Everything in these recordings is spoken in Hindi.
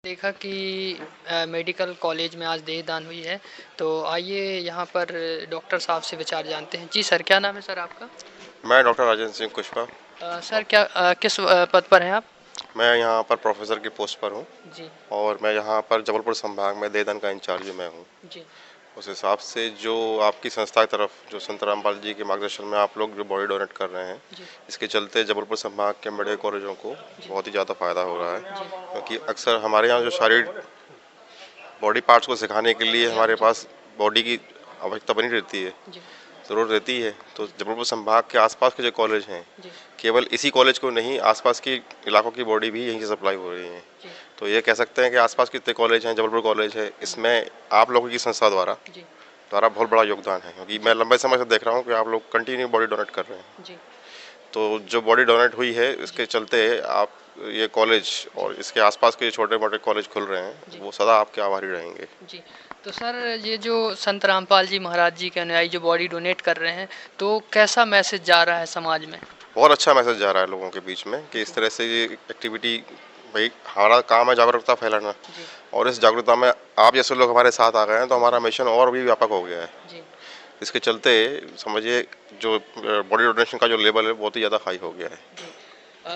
देखा कि मेडिकल कॉलेज में आज देहदान हुई है, तो आइए यहाँ पर डॉक्टर साहब से विचार जानते हैं। जी सर, क्या नाम है सर आपका? मैं डॉक्टर राजेंद्र सिंह कुशवाहा। सर क्या किस पद पर हैं आप? मैं यहाँ पर प्रोफेसर की पोस्ट पर हूँ जी। और मैं यहाँ पर जबलपुर संभाग में देदान का इंचार्ज मैं हूँ। जी। उस हिसाब से जो आपकी संस्था की तरफ जो संत रामपाल जी के मार्गदर्शन में आप लोग जो बॉडी डोनेट कर रहे हैं, जी। इसके चलते जबलपुर संभाग के मेडिकल कॉलेजों को जी। बहुत ही ज़्यादा फ़ायदा हो रहा है, जी। क्योंकि अक्सर हमारे यहाँ जो शारीरिक बॉडी पार्ट्स को सिखाने के लिए हमारे जी। पास बॉडी की आवश्यकता बनी रहती है, जी। ज़रूरत रहती है। तो जी। जबलपुर संभाग के आसपास के जो कॉलेज हैं, जी। केवल इसी कॉलेज को नहीं, आसपास के इलाकों की बॉडी भी यहीं से सप्लाई हो रही है। जी। तो ये कह सकते हैं कि आसपास कितने कॉलेज हैं, जबलपुर कॉलेज है, इसमें आप लोगों की संस्था जी। द्वारा बहुत बड़ा योगदान है, क्योंकि जी। मैं लंबे समय से देख रहा हूँ कि आप लोग कंटिन्यू बॉडी डोनेट कर रहे हैं। जी। तो जो बॉडी डोनेट हुई है, जी। इसके चलते आप ये कॉलेज जी। और इसके आसपास के छोटे मोटे कॉलेज खुल रहे हैं, जी। वो सदा आपके आभारी रहेंगे। जी। तो सर, ये जो संत रामपाल जी महाराज जी के अनुयायी जो बॉडी डोनेट कर रहे हैं, तो कैसा मैसेज जा रहा है समाज में? बहुत अच्छा मैसेज जा रहा है लोगों के बीच में कि इस जी। तरह से ये एक्टिविटी, भाई हमारा काम है जागरूकता फैलाना, जी। और इस जागरूकता में आप जैसे लोग हमारे साथ आ गए हैं, तो हमारा जी। मिशन और भी व्यापक हो गया है। जी। इसके चलते समझिए जो बॉडी डोनेशन का जो लेवल है बहुत ही ज़्यादा हाई हो गया है। जी।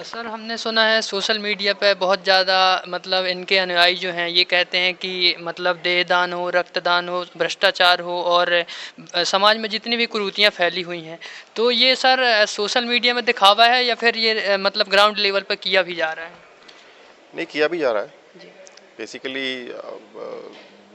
सर, हमने सुना है सोशल मीडिया पे बहुत ज़्यादा, मतलब इनके अनुयायी जो हैं ये कहते हैं कि मतलब देहदान हो, रक्तदान हो, भ्रष्टाचार हो और समाज में जितनी भी कुरीतियाँ फैली हुई हैं, तो ये सर सोशल मीडिया में दिखावा है या फिर ये मतलब ग्राउंड लेवल पर किया भी जा रहा है? नहीं, किया भी जा रहा है। जी। बेसिकली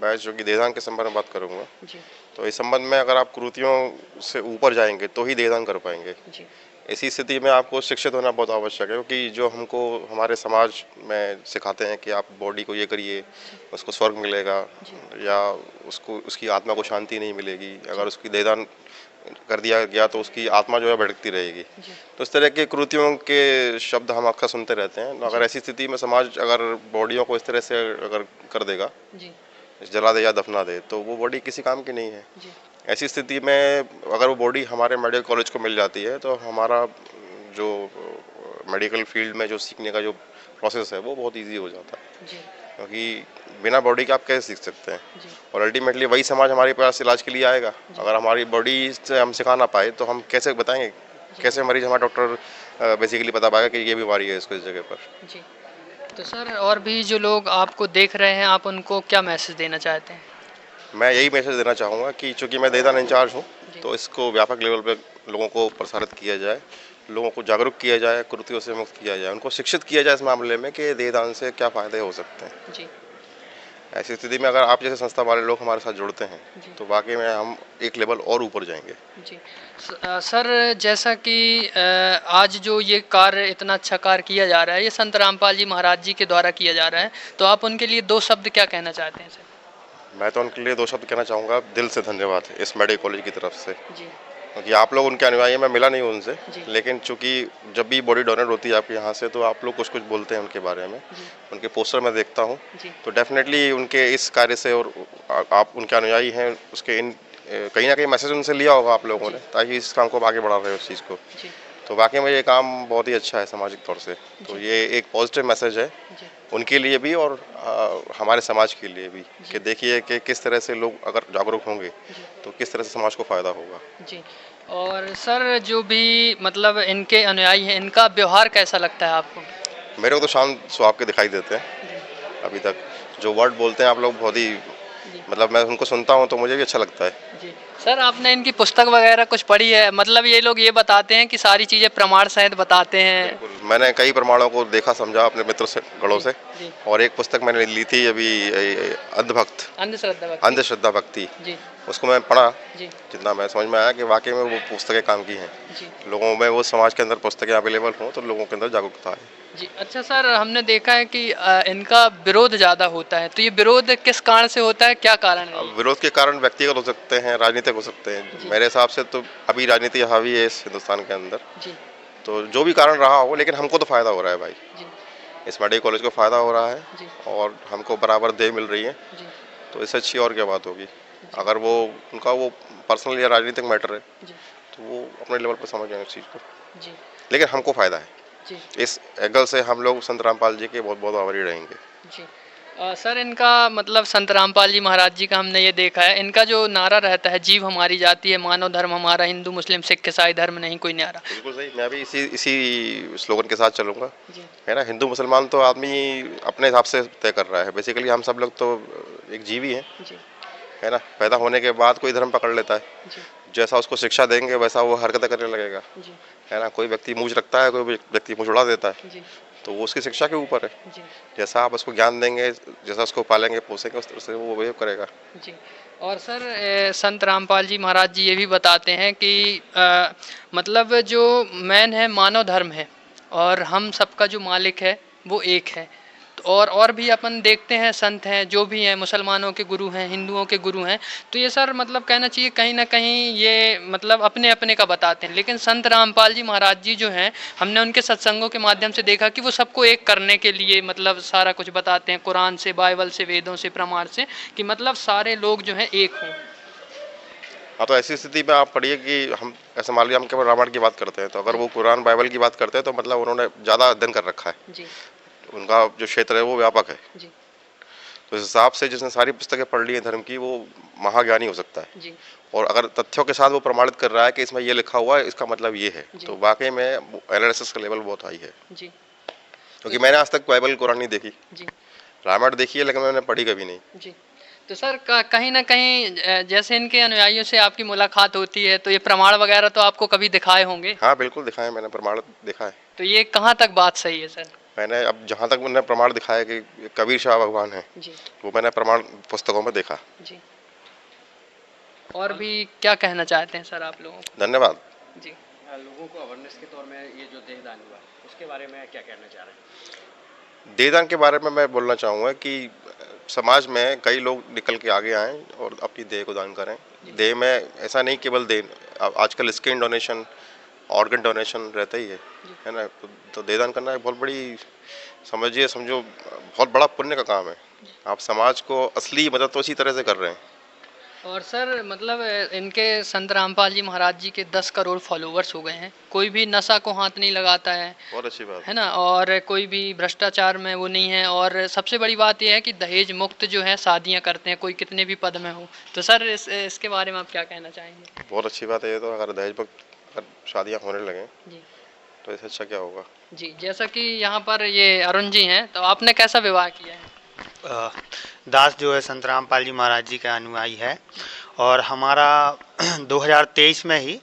मैं जो कि देहदान के संबंध में बात करूँगा, जी। तो इस संबंध में अगर आप कुरीतियों से ऊपर जाएंगे तो ही देहदान कर पाएंगे। जी। ऐसी स्थिति में आपको शिक्षित होना बहुत आवश्यक है, क्योंकि जो हमको हमारे समाज में सिखाते हैं कि आप बॉडी को ये करिए, जी। उसको स्वर्ग मिलेगा, जी। या उसको उसकी आत्मा को शांति नहीं मिलेगी, अगर जी। उसकी देहदान कर दिया गया तो उसकी आत्मा जो है भटकती रहेगी। जी। तो इस तरह के कुरीतियों के शब्द हम अक्सर सुनते रहते हैं। तो अगर जी। ऐसी स्थिति में समाज अगर बॉडियों को इस तरह से अगर कर देगा, जी। जला दे या दफना दे, तो वो बॉडी किसी काम की नहीं है। जी। ऐसी स्थिति में अगर वो बॉडी हमारे मेडिकल कॉलेज को मिल जाती है, तो हमारा जो मेडिकल फील्ड में जो सीखने का जो प्रोसेस है वो बहुत इजी हो जाता है, जी। क्योंकि बिना बॉडी के आप कैसे सीख सकते हैं। जी। और अल्टीमेटली वही समाज हमारे पास इलाज के लिए आएगा। जी। अगर हमारी बॉडी से हम सिखा ना पाए तो हम कैसे बताएंगे, जी। कैसे मरीज हमारा डॉक्टर बेसिकली बता पाएगा कि ये बीमारी है इसको इस जगह पर। जी। तो सर, और भी जो लोग आपको देख रहे हैं, आप उनको क्या मैसेज देना चाहते हैं? मैं यही मैसेज देना चाहूँगा कि चूँकि मैं देदान इंचार्ज हूँ, जी। तो इसको व्यापक लेवल पे लोगों को प्रसारित किया जाए, लोगों को जागरूक किया जाए, कुरीतियों से मुक्त किया जाए, उनको शिक्षित किया जाए इस मामले में कि देहदान से क्या फ़ायदे हो सकते हैं। जी। ऐसी स्थिति में अगर आप जैसे संस्था वाले लोग हमारे साथ जुड़ते हैं, जी। तो वाकई में हम एक लेवल और ऊपर जाएंगे। जी। सर, जैसा कि आज जो ये कार्य, इतना अच्छा कार्य किया जा रहा है, ये संत रामपाल जी महाराज जी के द्वारा किया जा रहा है, तो आप उनके लिए 2 शब्द क्या कहना चाहते हैं सर? मैं तो उनके लिए दो शब्द कहना चाहूँगा, दिल से धन्यवाद इस मेडिकल कॉलेज की तरफ से, जी। क्योंकि आप लोग उनके अनुयायी हैं, मैं मिला नहीं हूँ उनसे, जी। लेकिन चूंकि जब भी बॉडी डोनेट होती है आपके यहाँ से, तो आप लोग कुछ कुछ बोलते हैं उनके बारे में, जी। उनके पोस्टर में देखता हूँ। जी। तो डेफिनेटली उनके इस कार्य से, और आप उनके अनुयायी हैं, उसके इन कहीं ना कहीं मैसेज उनसे लिया होगा आप लोगों ने, जी। ताकि इस काम को आप आगे बढ़ा रहे हो उस चीज़ को। जी। तो वाकई में ये काम बहुत ही अच्छा है सामाजिक तौर से। तो जी। ये एक पॉजिटिव मैसेज है जी। उनके लिए भी, और हमारे समाज के लिए भी, कि जी। देखिए कि किस तरह से लोग अगर जागरूक होंगे जी। तो किस तरह से समाज को फ़ायदा होगा। जी। और सर, जो भी मतलब इनके अनुयायी हैं, इनका व्यवहार कैसा लगता है आपको? मेरे को तो शांत स्वभाव के दिखाई देते हैं जी। अभी तक। जो वर्ड बोलते हैं आप लोग, बहुत ही, जी। मतलब मैं उनको सुनता हूँ तो मुझे भी अच्छा लगता है। जी। सर, आपने इनकी पुस्तक वगैरह कुछ पढ़ी है? मतलब ये लोग ये बताते हैं कि सारी चीज़ें प्रमाण सहित बताते हैं। बिल्कुल, मैंने कई प्रमाणों को देखा समझा अपने मित्रों से, गढ़ों जी। से। जी। और एक पुस्तक मैंने ली थी अभी, अंधभक्त, अंधश्रद्धा व्यक्ति। अंधश्रद्धा भक्ति, जी। उसको मैं पढ़ा। जी। जितना मैं समझ में आया कि वाकई में वो पुस्तकें काम की हैं, जी। लोगों में वो समाज के अंदर पुस्तकें अवेलेबल हों तो लोगों के अंदर जागरूकता है। जी। अच्छा सर, हमने देखा है कि इनका विरोध ज़्यादा होता है, तो ये विरोध किस कारण से होता है, क्या कारण है अब ये? विरोध के कारण व्यक्तिगत हो सकते हैं, राजनीतिक हो सकते हैं। जी। मेरे हिसाब से तो अभी राजनीति हावी है इस हिंदुस्तान के अंदर। जी। तो जो भी कारण रहा हो, लेकिन हमको तो फ़ायदा हो रहा है भाई। जी। इस मेडिकल कॉलेज को फ़ायदा हो रहा है, जी। और हमको बराबर देय मिल रही है। जी। तो इससे अच्छी और क्या बात होगी। जी। अगर वो उनका वो पर्सनल या राजनीतिक मैटर है, जी। तो वो अपने लेवल पर समझ जाए उस चीज़ को, जी। लेकिन हमको फ़ायदा है। जी। इस एंगल से हम लोग संत रामपाल जी के बहुत बहुत आभारी रहेंगे। जी। सर इनका मतलब संत रामपाल जी महाराज जी का हमने ये देखा है, इनका जो नारा रहता है, जीव हमारी जाति है, मानव धर्म हमारा, हिंदू मुस्लिम सिख ईसाई धर्म नहीं कोई न्यारा। बिल्कुल सही, मैं भी इसी इसी स्लोगन के साथ चलूंगा। जी है ना, हिंदू मुसलमान तो आदमी अपने हिसाब से तय कर रहा है, बेसिकली हम सब लोग तो एक जीवी हैं। जी है ना, पैदा होने के बाद कोई धर्म पकड़ लेता है, जी जैसा उसको शिक्षा देंगे वैसा वो हरकतें करने लगेगा। जी है ना, कोई व्यक्ति मूंछ रखता है, कोई व्यक्ति मूंछ उड़ा देता है, जी तो वो उसकी शिक्षा के ऊपर है। जी जैसा आप उसको ज्ञान देंगे, जैसा उसको पालेंगे पोसेंगे, उस तरह से वो बिहेव करेगा। जी। और सर संत रामपाल जी महाराज जी ये भी बताते हैं कि मतलब जो मैन है मानव धर्म है और हम सबका जो मालिक है वो एक है। तो और भी अपन देखते हैं संत हैं जो भी हैं, मुसलमानों के गुरु हैं, हिंदुओं के गुरु हैं। तो ये सर मतलब कहना चाहिए कहीं ना कहीं ये मतलब अपने अपने का बताते हैं, लेकिन संत रामपाल जी महाराज जी जो हैं, हमने उनके सत्संगों के माध्यम से देखा कि वो सबको एक करने के लिए मतलब सारा कुछ बताते हैं, कुरान से, बाइबल से, वेदों से, प्रमाण से, कि मतलब सारे लोग जो हैं एक हों। हाँ, तो ऐसी स्थिति में आप पढ़िए कि हम ऐसे मान लीजिए हम केवल रामायण की बात करते हैं, तो अगर जी वो कुरान बाइबल की बात करते हैं तो मतलब उन्होंने ज़्यादा अध्ययन कर रखा है, जी उनका जो क्षेत्र है वो व्यापक है। जी तो इस हिसाब से जिसने सारी पुस्तकें पढ़ ली हैं धर्म की, वो महाज्ञानी हो सकता है। जी और अगर तथ्यों के साथ वो प्रमाणित कर रहा है कि इसमें ये लिखा हुआ है, इसका मतलब ये है, जी तो वाकई में एनालिसिस का लेवल बहुत हाई है। जी। तो क्योंकि मैंने आज तक बाइबल कुरान नहीं देखी, जी रामायण देखी है लेकिन मैंने पढ़ी कभी नहीं। जी। तो सर कहीं ना कहीं जैसे इनके अनुयायियों से आपकी मुलाकात होती है तो ये प्रमाण वगैरह तो आपको कभी दिखाए होंगे। हाँ बिल्कुल दिखाए, मैंने प्रमाण देखा है। तो ये कहाँ तक बात सही है सर? मैंने अब जहाँ तक मैंने प्रमाण दिखाया कि कबीर शाह भगवान है, जी वो मैंने प्रमाण पुस्तकों में देखा। जी। और भी क्या कहना चाहते हैं सर आप लोगों को? धन्यवाद। जी लोगों को अवेयरनेस के तौर में ये जो देहदान हुआ उसके बारे में क्या कहना चाह रहे हैं? देहदान के बारे में मैं बोलना चाहूँगा कि समाज में कई लोग निकल के आगे आएँ और अपनी देह को दान करें। देह में ऐसा नहीं केवल देह, आजकल स्किन डोनेशन, ऑर्गन डोनेशन रहता ही है ना। तो देहदान करना एक बहुत बड़ी, समझिए समझो, बहुत बड़ा पुण्य का काम है। आप समाज को असली मदद तो इसी तरह से कर रहे हैं। और सर मतलब इनके संत रामपाल जी महाराज जी के 10 करोड़ फॉलोवर्स हो गए हैं, कोई भी नशा को हाथ नहीं लगाता है, बहुत अच्छी बात है ना, और कोई भी भ्रष्टाचार में वो नहीं है, और सबसे बड़ी बात यह है कि दहेज मुक्त जो है शादियां करते हैं, कोई कितने भी पद में हो। तो सर इसके बारे में आप क्या कहना चाहेंगे? बहुत अच्छी बात है ये तो। अगर दहेज पर अगर शादियाँ होने लगें जी तो इससे अच्छा क्या होगा। जी। जैसा कि यहाँ पर ये अरुण जी हैं, तो आपने कैसा विवाह किया है? दास जो है संत रामपाल जी महाराज जी का अनुयायी है और हमारा 2023 में ही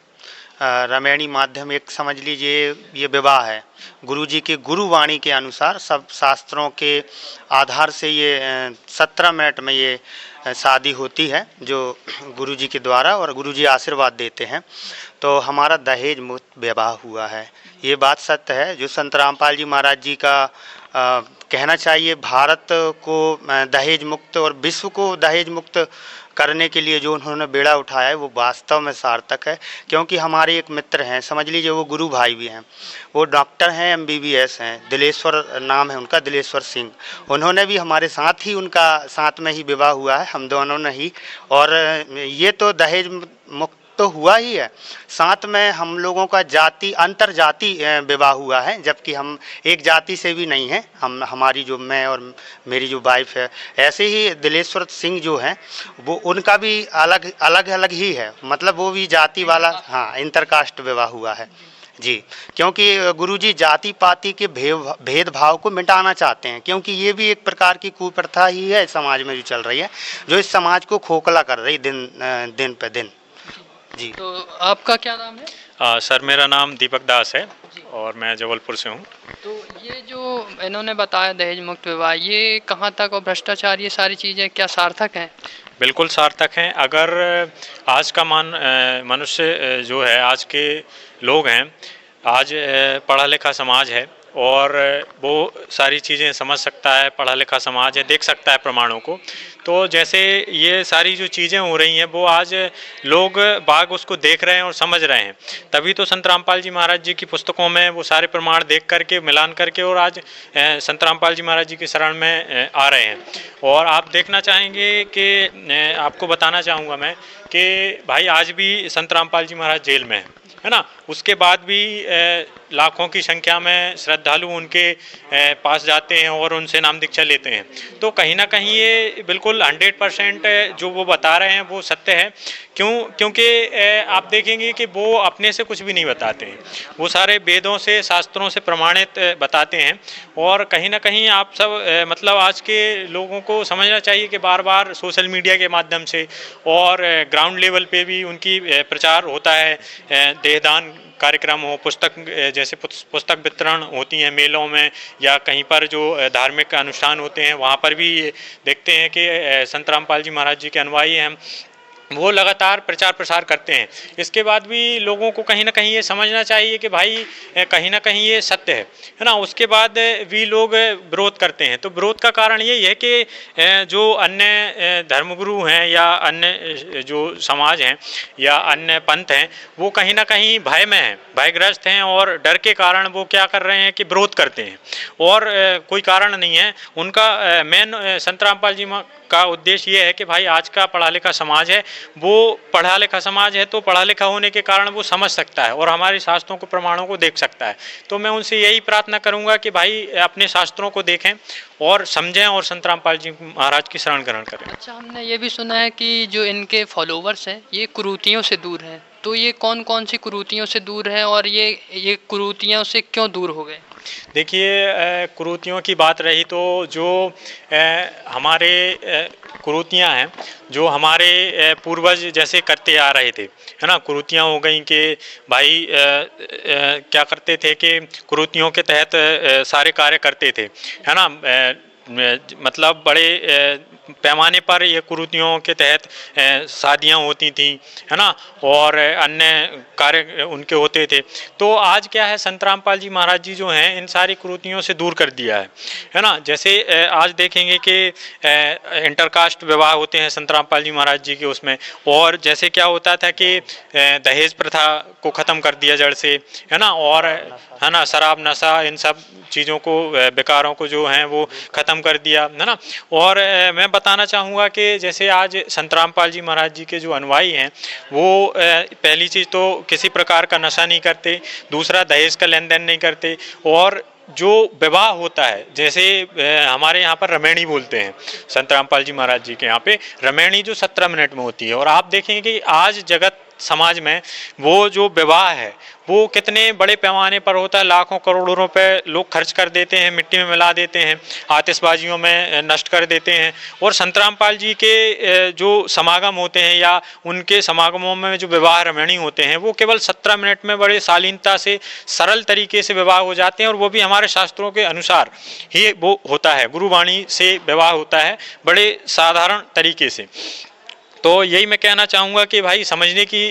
रामायणी माध्यम, एक समझ लीजिए ये विवाह है गुरुजी के गुरुवाणी के अनुसार, सब शास्त्रों के आधार से ये 17 मिनट में ये शादी होती है जो गुरुजी के द्वारा, और गुरुजी आशीर्वाद देते हैं। तो हमारा दहेज मुक्त विवाह हुआ है, ये बात सत्य है। जो संत रामपाल जी महाराज जी का कहना चाहिए, भारत को दहेज मुक्त और विश्व को दहेज मुक्त करने के लिए जो उन्होंने बेड़ा उठाया है वो वास्तव में सार्थक है। क्योंकि हमारे एक मित्र हैं, समझ लीजिए वो गुरु भाई भी हैं, वो डॉक्टर हैं, MBBS हैं, दिलेश्वर नाम है उनका, दिलेश्वर सिंह। उन्होंने भी हमारे साथ ही, उनका साथ में ही विवाह हुआ है, हम दोनों ने ही। और ये तो दहेज मुक्त तो हुआ ही है, साथ में हम लोगों का जाति अंतर जाति विवाह हुआ है, जबकि हम एक जाति से भी नहीं हैं। हम हमारी जो मैं और मेरी जो वाइफ है, ऐसे ही दिलेश्वर सिंह जो हैं वो, उनका भी अलग अलग अलग ही है, मतलब वो भी जाति वाला, हाँ, इंटरकास्ट विवाह हुआ है जी। क्योंकि गुरुजी जाति पाति के भेदभाव को मिटाना चाहते हैं, क्योंकि ये भी एक प्रकार की कुप्रथा ही है समाज में जो चल रही है, जो इस समाज को खोखला कर रही दिन पे दिन जी। तो आपका क्या नाम है? सर मेरा नाम दीपक दास है और मैं जबलपुर से हूँ। तो ये जो इन्होंने बताया दहेज मुक्त विवाह, ये कहाँ तक, और भ्रष्टाचार, ये सारी चीज़ें क्या सार्थक हैं? बिल्कुल सार्थक हैं। अगर आज का मनुष्य जो है, आज के लोग हैं, आज पढ़ा लिखा समाज है और वो सारी चीज़ें समझ सकता है, पढ़ा लिखा समाज है, देख सकता है प्रमाणों को। तो जैसे ये सारी जो चीज़ें हो रही हैं वो आज लोग बाग उसको देख रहे हैं और समझ रहे हैं। तभी तो संत रामपाल जी महाराज जी की पुस्तकों में वो सारे प्रमाण देख करके, मिलान करके, और आज संत रामपाल जी महाराज जी की शरण में आ रहे हैं। और आप देखना चाहेंगे कि आपको बताना चाहूँगा मैं कि भाई आज भी संत रामपाल जी महाराज जेल में है ना, उसके बाद भी लाखों की संख्या में श्रद्धालु उनके पास जाते हैं और उनसे नाम दीक्षा लेते हैं। तो कहीं ना कहीं ये बिल्कुल 100% जो वो बता रहे हैं वो सत्य है। क्योंकि आप देखेंगे कि वो अपने से कुछ भी नहीं बताते हैं, वो सारे वेदों से शास्त्रों से प्रमाणित बताते हैं। और कहीं ना कहीं आप सब मतलब आज के लोगों को समझना चाहिए कि बार बार सोशल मीडिया के माध्यम से और ग्राउंड लेवल पे भी उनकी प्रचार होता है, देहदान कार्यक्रम हो, पुस्तक जैसे पुस्तक वितरण होती हैं मेलों में या कहीं पर जो धार्मिक अनुष्ठान होते हैं वहाँ पर भी देखते हैं कि संत रामपाल जी महाराज जी के अनुयायी हैं, वो लगातार प्रचार प्रसार करते हैं। इसके बाद भी लोगों को कहीं ना कहीं ये समझना चाहिए कि भाई कहीं ना कहीं ये सत्य है ना। उसके बाद भी लोग विरोध करते हैं, तो विरोध का कारण यही है कि जो अन्य धर्मगुरु हैं या अन्य जो समाज हैं या अन्य पंथ हैं वो कहीं ना कहीं भय में हैं, भयग्रस्त हैं और डर के कारण वो क्या कर रहे हैं कि विरोध करते हैं। और कोई कारण नहीं है उनका। मेन संत रामपाल जी का उद्देश्य ये है कि भाई आज का पढ़ा लिखा समाज है, वो पढ़ा लिखा समाज है तो पढ़ा लिखा होने के कारण वो समझ सकता है और हमारे शास्त्रों को प्रमाणों को देख सकता है। तो मैं उनसे यही प्रार्थना करूंगा कि भाई अपने शास्त्रों को देखें और समझें और संत रामपाल जी महाराज की शरण ग्रहण करें। अच्छा, हमने ये भी सुना है कि जो इनके फॉलोवर्स हैं ये कुरीतियों से दूर हैं, तो ये कौन कौन सी कुरीतियों से दूर हैं और ये कुरीतियों से क्यों दूर हो गए? देखिए, कुरीतियों की बात रही तो जो हमारे कुरीतियाँ हैं जो हमारे पूर्वज जैसे करते आ रहे थे, है ना। कुरीतियाँ हो गई कि भाई क्या करते थे कि कुरीतियों के तहत सारे कार्य करते थे, है ना। मतलब बड़े पैमाने पर ये कुरीतियों के तहत शादियां होती थी, है ना, और अन्य कार्य उनके होते थे। तो आज क्या है, संत रामपाल जी महाराज जी जो हैं इन सारी कुरीतियों से दूर कर दिया है ना। जैसे आज देखेंगे कि इंटरकास्ट विवाह होते हैं संत रामपाल जी महाराज जी के उसमें, और जैसे क्या होता था कि दहेज प्रथा को ख़त्म कर दिया जड़ से, है ना, और है ना शराब नशा इन सब चीज़ों को विकारों को जो हैं वो ख़त्म कर दिया, है ना। और मैं बताना चाहूँगा कि जैसे आज संत रामपाल जी महाराज जी के जो अनुयायी हैं वो पहली चीज़ तो किसी प्रकार का नशा नहीं करते, दूसरा दहेज का लेन देन नहीं करते, और जो विवाह होता है जैसे हमारे यहाँ पर रमैणी बोलते हैं संत रामपाल जी महाराज जी के यहाँ पे रमैणी जो 17 मिनट में होती है। और आप देखेंगे कि आज जगत समाज में वो जो विवाह है वो कितने बड़े पैमाने पर होता है, लाखों करोड़ों रुपए लोग खर्च कर देते हैं, मिट्टी में मिला देते हैं, आतिशबाजियों में नष्ट कर देते हैं। और संत रामपाल जी के जो समागम होते हैं या उनके समागमों में जो विवाह रमणी होते हैं वो केवल 17 मिनट में बड़े शालीनता से सरल तरीके से विवाह हो जाते हैं, और वो भी हमारे शास्त्रों के अनुसार ही वो होता है, गुरुवाणी से विवाह होता है बड़े साधारण तरीके से। तो यही मैं कहना चाहूँगा कि भाई समझने की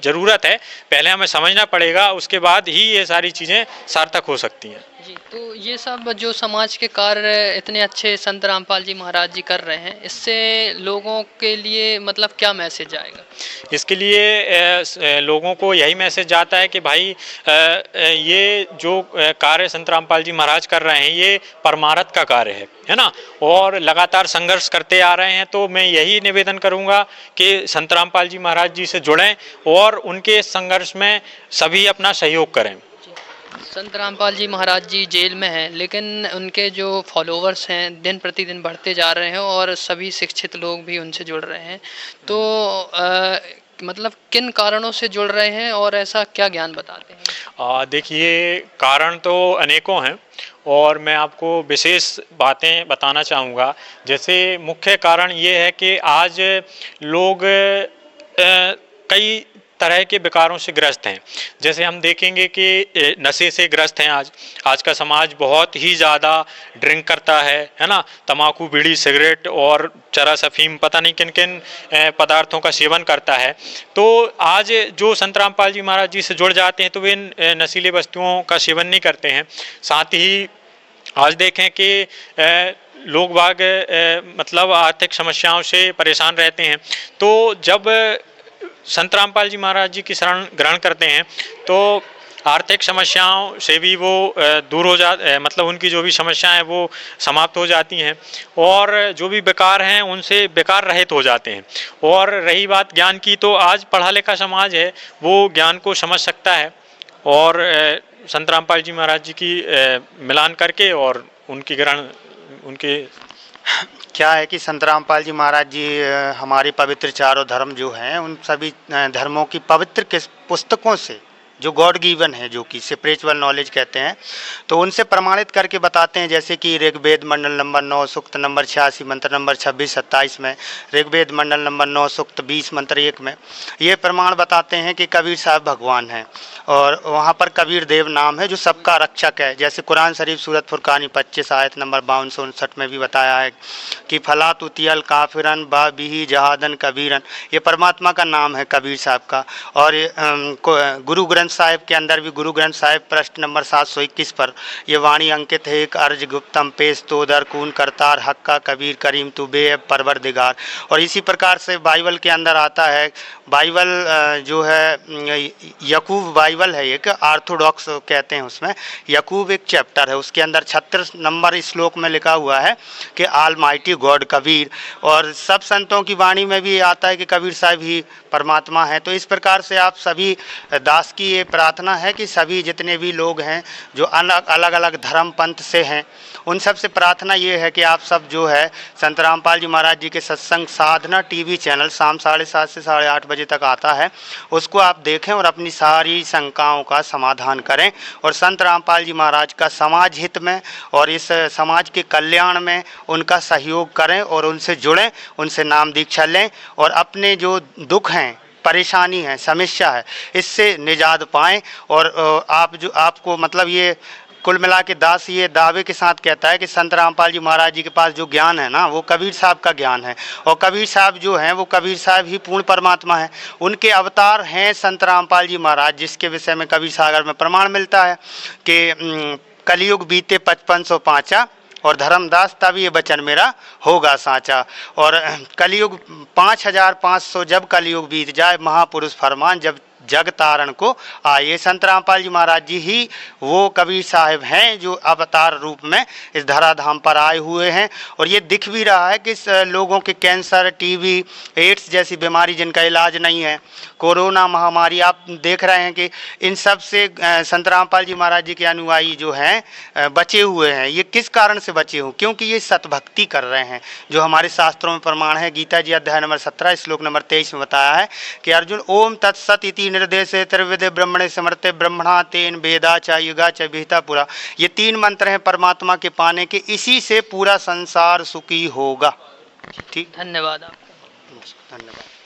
ज़रूरत है, पहले हमें समझना पड़ेगा, उसके बाद ही ये सारी चीज़ें सार्थक हो सकती हैं। जी, तो ये सब जो समाज के कार्य इतने अच्छे संत रामपाल जी महाराज जी कर रहे हैं, इससे लोगों के लिए मतलब क्या मैसेज आएगा? इसके लिए लोगों को यही मैसेज जाता है कि भाई ये जो कार्य संत रामपाल जी महाराज कर रहे हैं ये परमार्थ का कार्य है ना, और लगातार संघर्ष करते आ रहे हैं। तो मैं यही निवेदन करूंगा कि संत रामपाल जी महाराज जी से जुड़ें और उनके संघर्ष में सभी अपना सहयोग करें। संत रामपाल जी महाराज जी जेल में हैं, लेकिन उनके जो फॉलोवर्स हैं दिन प्रतिदिन बढ़ते जा रहे हैं और सभी शिक्षित लोग भी उनसे जुड़ रहे हैं। तो मतलब किन कारणों से जुड़ रहे हैं और ऐसा क्या ज्ञान बताते हैं? देखिए, कारण तो अनेकों हैं और मैं आपको विशेष बातें बताना चाहूँगा। जैसे मुख्य कारण ये है कि आज लोग कई तरह के विकारों से ग्रस्त हैं। जैसे हम देखेंगे कि नशे से ग्रस्त हैं। आज का समाज बहुत ही ज़्यादा ड्रिंक करता है ना, तंबाकू, बीड़ी, सिगरेट और चरस, अफीम, पता नहीं किन किन पदार्थों का सेवन करता है। तो आज जो संत रामपाल जी महाराज जी से जुड़ जाते हैं तो वे नशीली वस्तुओं का सेवन नहीं करते हैं। साथ ही आज देखें कि लोग बाग मतलब आर्थिक समस्याओं से परेशान रहते हैं। तो जब संत रामपाल जी महाराज जी की शरण ग्रहण करते हैं तो आर्थिक समस्याओं से भी वो दूर हो मतलब उनकी जो भी समस्याएं हैं वो समाप्त हो जाती हैं, और जो भी बेकार हैं उनसे बेकार रहित हो जाते हैं। और रही बात ज्ञान की, तो आज पढ़ा लिखा समाज है वो ज्ञान को समझ सकता है और संत रामपाल जी महाराज जी की मिलान करके और उनकी ग्रहण उनके क्या है कि संत रामपाल जी महाराज जी हमारे पवित्र चारों धर्म जो हैं उन सभी धर्मों की पवित्र पुस्तकों से जो गॉड गिवन है, जो कि स्पिरिचुअल नॉलेज कहते हैं, तो उनसे प्रमाणित करके बताते हैं। जैसे कि ऋग्वेद मंडल नंबर 9 सूक्त नंबर 86 मंत्र नंबर 26-27 में, ऋग्वेद मंडल नंबर 9 सूक्त 20 मंत्र 1 में ये प्रमाण बताते हैं कि कबीर साहब भगवान हैं और वहाँ पर कबीर देव नाम है जो सबका रक्षक है। जैसे कुरान शरीफ सूरत फुरकानी 25 आयत नंबर 52-59 में भी बताया है कि फला तुतियल काफिरन बा बिही जहादन कबीरन, ये परमात्मा का नाम है कबीर साहब का। और गुरु ग्रंथ साहिब के अंदर भी, गुरु ग्रंथ साहिब पृष्ठ नंबर 721 पर ये वाणी अंकित है, एक अर्ज गुप्तम पेश तो दर कून करतार हक्का कबीर करीम तू बेअब परवरदिगार। और इसी प्रकार से बाइबल के अंदर आता है, बाइबल जो है यकूब बाइबल है, एक ऑर्थोडॉक्स कहते हैं, उसमें यकूब एक चैप्टर है, उसके अंदर 36 नंबर श्लोक में लिखा हुआ है कि ऑल माइटी गॉड कबीर। और सब संतों की वाणी में भी आता है कि कबीर साहब ही परमात्मा है। तो इस प्रकार से आप सभी दास की ये प्रार्थना है कि सभी जितने भी लोग हैं जो अलग अलग धर्म पंथ से हैं, उन सब से प्रार्थना ये है कि आप सब जो है संत रामपाल जी महाराज जी के सत्संग साधना टीवी चैनल शाम 7:30 से 8:30 बजे तक आता है, उसको आप देखें और अपनी सारी शंकाओं का समाधान करें और संत रामपाल जी महाराज का समाज हित में और इस समाज के कल्याण में उनका सहयोग करें और उनसे जुड़ें, उनसे नाम दीक्षा लें और अपने जो दुख हैं, परेशानी है, समस्या है, इससे निजात पाएं। और आपको मतलब ये कुल मिला के दास ये दावे के साथ कहता है कि संत रामपाल जी महाराज जी के पास जो ज्ञान है ना, वो कबीर साहब का ज्ञान है। और कबीर साहब जो हैं वो कबीर साहब ही पूर्ण परमात्मा हैं, उनके अवतार हैं संत रामपाल जी महाराज, जिसके विषय में कबीर सागर में प्रमाण मिलता है कि कलयुग बीते 5505 और धर्मदास तब ये वचन मेरा होगा साचा। और कलयुग 5500 जब कलयुग बीत जाए महापुरुष फरमान जब जग तारण को आए। संत रामपाल जी महाराज जी ही वो कबीर साहिब हैं जो अवतार रूप में इस धराधाम पर आए हुए हैं। और ये दिख भी रहा है कि लोगों के कैंसर, टीबी, एड्स जैसी बीमारी जिनका इलाज नहीं है, कोरोना महामारी, आप देख रहे हैं कि इन सब से संत रामपाल जी महाराज जी के अनुयायी जो हैं बचे हुए हैं। ये किस कारण से बचे हुए? क्योंकि ये सतभक्ति कर रहे हैं, जो हमारे शास्त्रों में प्रमाण है। गीता जी अध्याय नंबर 17 श्लोक नंबर 23 में बताया है कि अर्जुन ओम तत्सत इति निर्देशे त्रिविधे ब्रह्मणे समर्थे ब्रह्मणा तेन वेदा च युगा च विहिता पुरा। ये 3 मंत्र हैं परमात्मा के पाने के, इसी से पूरा संसार सुखी होगा। ठीक, धन्यवाद आपका। धन्यवाद।